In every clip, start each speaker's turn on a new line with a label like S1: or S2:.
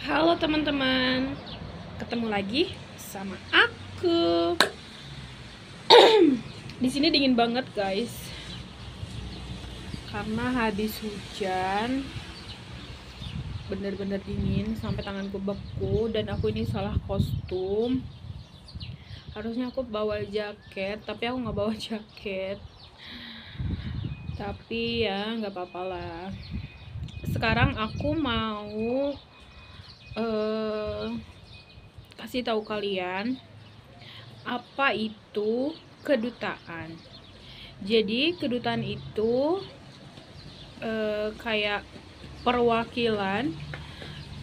S1: Halo teman-teman, ketemu lagi sama aku. Di sini dingin banget guys, karena habis hujan, bener-bener dingin sampai tanganku beku dan aku ini salah kostum. Harusnya aku bawa jaket, tapi aku nggak bawa jaket. Tapi ya nggak apa-apa lah. Sekarang aku mau kasih tahu kalian apa itu kedutaan. Jadi kedutaan itu kayak perwakilan.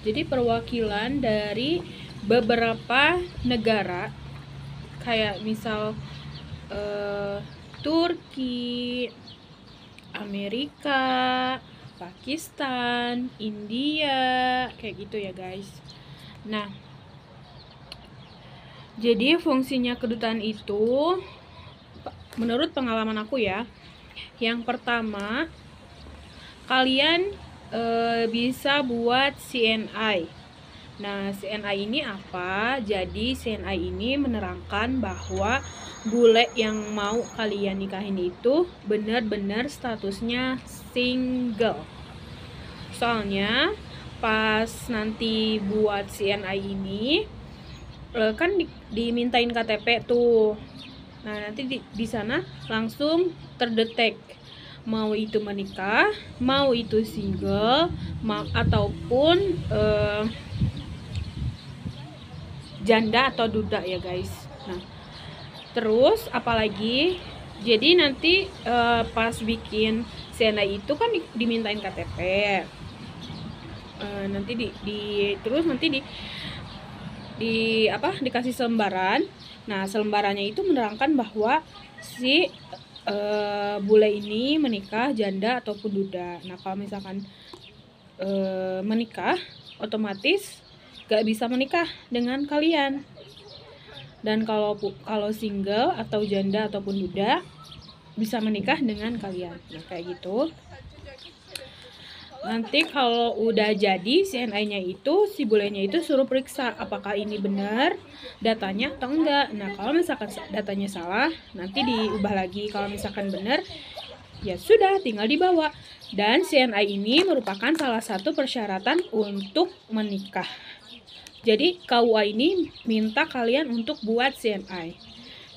S1: Jadi perwakilan dari beberapa negara, kayak misal Turki, Amerika, Pakistan, India, kayak gitu ya guys. Nah, jadi fungsinya kedutaan itu, menurut pengalaman aku ya, yang pertama kalian bisa buat CNI. Nah, CNI ini apa? Jadi CNI ini menerangkan bahwa bule yang mau kalian nikahin itu benar-benar statusnya single. Soalnya pas nanti buat CNI ini kan dimintain KTP tuh. Nah, nanti di sana langsung terdetek mau itu menikah, mau itu single, ataupun janda atau duda ya guys. Nah, terus apalagi, jadi nanti pas bikin CNI itu kan dimintain KTP. Nanti terus nanti dikasih selembaran. Nah, selembarannya itu menerangkan bahwa si bule ini menikah, janda ataupun duda. Nah, kalau misalkan menikah, otomatis gak bisa menikah dengan kalian. Dan kalau single atau janda ataupun duda bisa menikah dengan kalian. Nah, kayak gitu. Nanti kalau udah jadi CNI-nya itu, si bulenya itu suruh periksa apakah ini benar datanya atau enggak. Nah, kalau misalkan datanya salah, nanti diubah lagi. Kalau misalkan benar, ya sudah, tinggal dibawa. Dan CNI ini merupakan salah satu persyaratan untuk menikah. Jadi KUA ini minta kalian untuk buat CNI.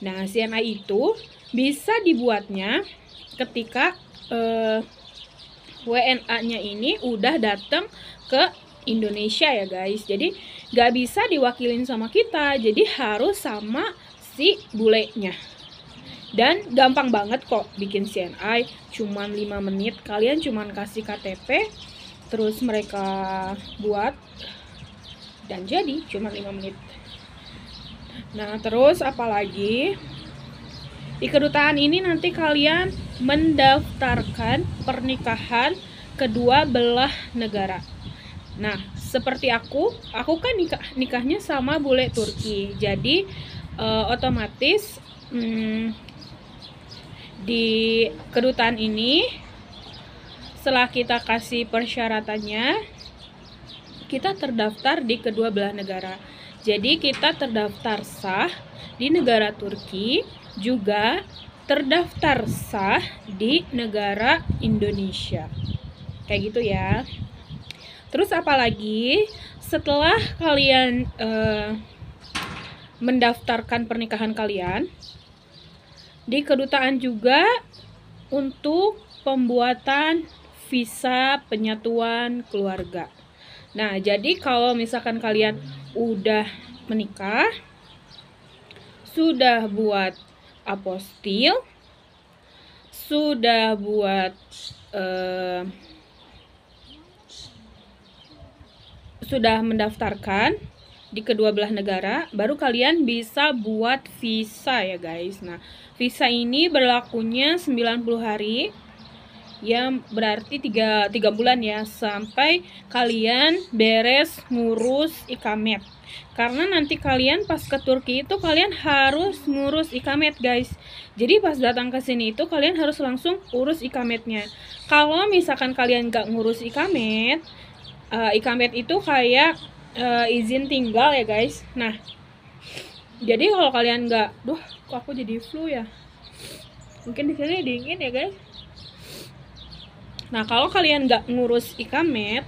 S1: Nah, CNI itu bisa dibuatnya ketika WNA-nya ini udah datang ke Indonesia ya guys. Jadi gak bisa diwakilin sama kita, jadi harus sama si bulenya. Dan gampang banget kok bikin CNI, cuman 5 menit. Kalian cuman kasih KTP, terus mereka buat, dan jadi cuma 5 menit. Nah, terus apalagi, di kedutaan ini nanti kalian mendaftarkan pernikahan kedua belah negara. Nah, seperti aku kan nikahnya sama bule Turki. Jadi otomatis di kedutaan ini, setelah kita kasih persyaratannya, kita terdaftar di kedua belah negara. Jadi kita terdaftar sah di negara Turki, juga terdaftar sah di negara Indonesia. Kayak gitu ya. Terus apalagi, setelah kalian mendaftarkan pernikahan kalian, di kedutaan juga untuk pembuatan visa penyatuan keluarga. Nah, jadi kalau misalkan kalian udah menikah, sudah buat apostil, sudah buat sudah mendaftarkan di kedua belah negara, baru kalian bisa buat visa ya guys. Nah, visa ini berlakunya 90 hari, ya berarti 3 bulan ya, sampai kalian beres ngurus ikamet. Karena nanti kalian pas ke Turki itu kalian harus ngurus ikamet guys. Jadi pas datang ke sini itu kalian harus langsung urus ikametnya. Kalau misalkan kalian gak ngurus ikamet, ikamet itu kayak izin tinggal ya guys. Nah, jadi kalau kalian nggak, kok aku jadi flu ya? Mungkin di sini dingin ya guys. Nah, kalau kalian nggak ngurus ikamet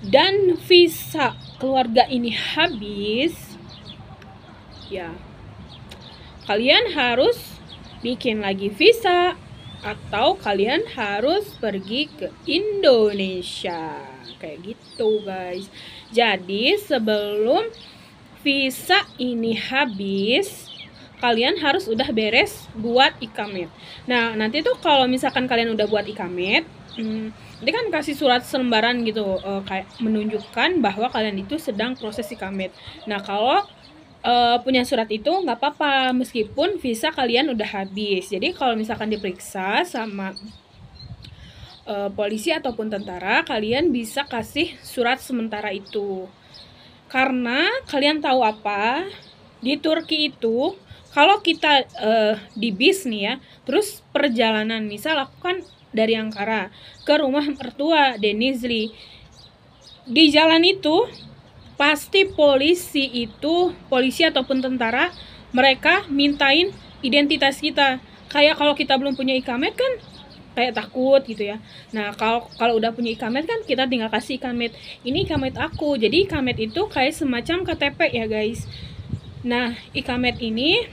S1: dan visa keluarga ini habis, ya kalian harus bikin lagi visa atau kalian harus pergi ke Indonesia. Kayak gitu guys. Jadi sebelum visa ini habis, kalian harus udah beres buat ikamet. Nah, nanti tuh kalau misalkan kalian udah buat ikamet, nanti kan kasih surat selembaran gitu, kayak menunjukkan bahwa kalian itu sedang proses ikamet. Nah, kalau punya surat itu nggak apa-apa meskipun visa kalian udah habis. Jadi kalau misalkan diperiksa sama polisi ataupun tentara, kalian bisa kasih surat sementara itu. Karena kalian tahu apa, di Turki itu kalau kita di bis nih ya, terus perjalanan misal aku kan dari Ankara ke rumah mertua Denizli, di jalan itu pasti polisi ataupun tentara, mereka mintain identitas kita. Kayak kalau kita belum punya ikamet kan kayak takut gitu ya. Nah, kalau udah punya ikamet kan kita tinggal kasih ikamet. Ini ikamet aku. Jadi ikamet itu kayak semacam KTP ya guys. Nah, ikamet ini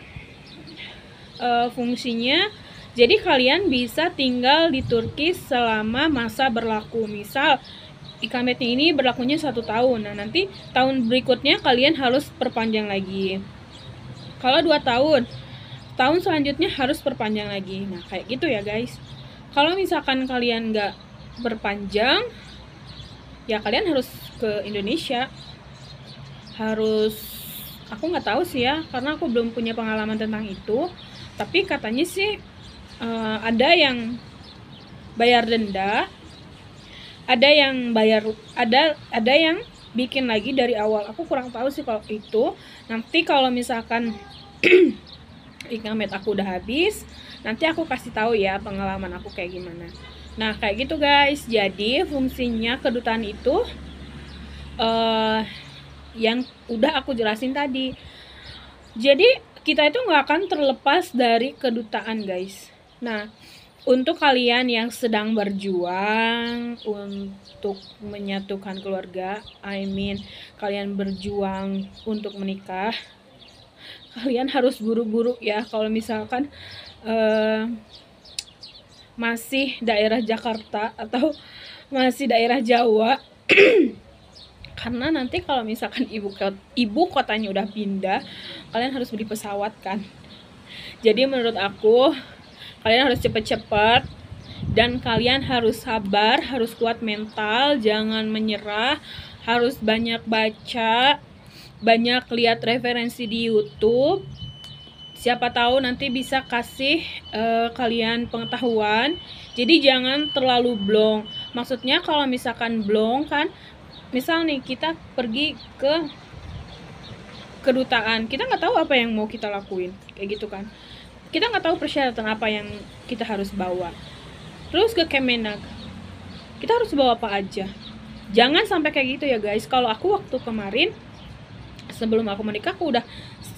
S1: fungsinya jadi kalian bisa tinggal di Turki selama masa berlaku. Misal ikametnya ini berlakunya 1 tahun. Nah, nanti tahun berikutnya kalian harus perpanjang lagi. Kalau 2 tahun, tahun selanjutnya harus perpanjang lagi. Nah, kayak gitu ya guys. Kalau misalkan kalian nggak berpanjang, ya kalian harus ke Indonesia. Aku nggak tahu sih ya, karena aku belum punya pengalaman tentang itu. Tapi katanya sih ada yang bayar denda, ada yang bikin lagi dari awal. Aku kurang tahu sih kalau itu. Nanti kalau misalkan ikamet aku udah habis, nanti aku kasih tahu ya pengalaman aku kayak gimana. Nah, kayak gitu guys. Jadi fungsinya kedutaan itu yang udah aku jelasin tadi. Jadi kita itu nggak akan terlepas dari kedutaan guys. Nah, untuk kalian yang sedang berjuang untuk menyatukan keluarga, kalian berjuang untuk menikah, kalian harus buru-buru ya. Kalau misalkan masih daerah Jakarta atau masih daerah Jawa, karena nanti kalau misalkan ibu kotanya udah pindah, kalian harus beli pesawat kan. Jadi menurut aku kalian harus cepet-cepet dan kalian harus sabar, harus kuat mental, jangan menyerah, harus banyak baca, banyak lihat referensi di YouTube. Siapa tahu nanti bisa kasih kalian pengetahuan. Jadi jangan terlalu blong. Maksudnya kalau misalkan blong kan, misal nih kita pergi ke kedutaan, kita nggak tahu apa yang mau kita lakuin, kayak gitu kan. Kita nggak tahu persyaratan apa yang kita harus bawa. Terus ke Kemenag, kita harus bawa apa aja. Jangan sampai kayak gitu ya guys. Kalau aku waktu kemarin sebelum aku menikah, aku udah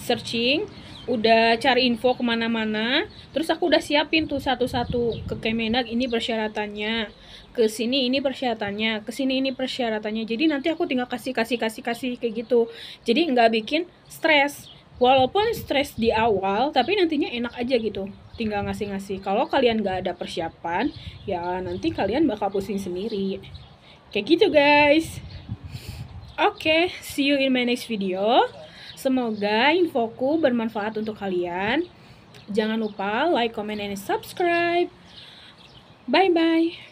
S1: searching, udah cari info kemana-mana, terus aku udah siapin tuh satu-satu. Ke Kemenag ini persyaratannya, ke sini ini persyaratannya, ke sini ini persyaratannya. Jadi nanti aku tinggal kasih kayak gitu. Jadi nggak bikin stres. Walaupun stres di awal, tapi nantinya enak aja gitu, tinggal ngasih. Kalau kalian nggak ada persiapan, ya nanti kalian bakal pusing sendiri. Kayak gitu guys. Oke, see you in my next video. Semoga infoku bermanfaat untuk kalian. Jangan lupa like, comment, and subscribe. Bye-bye.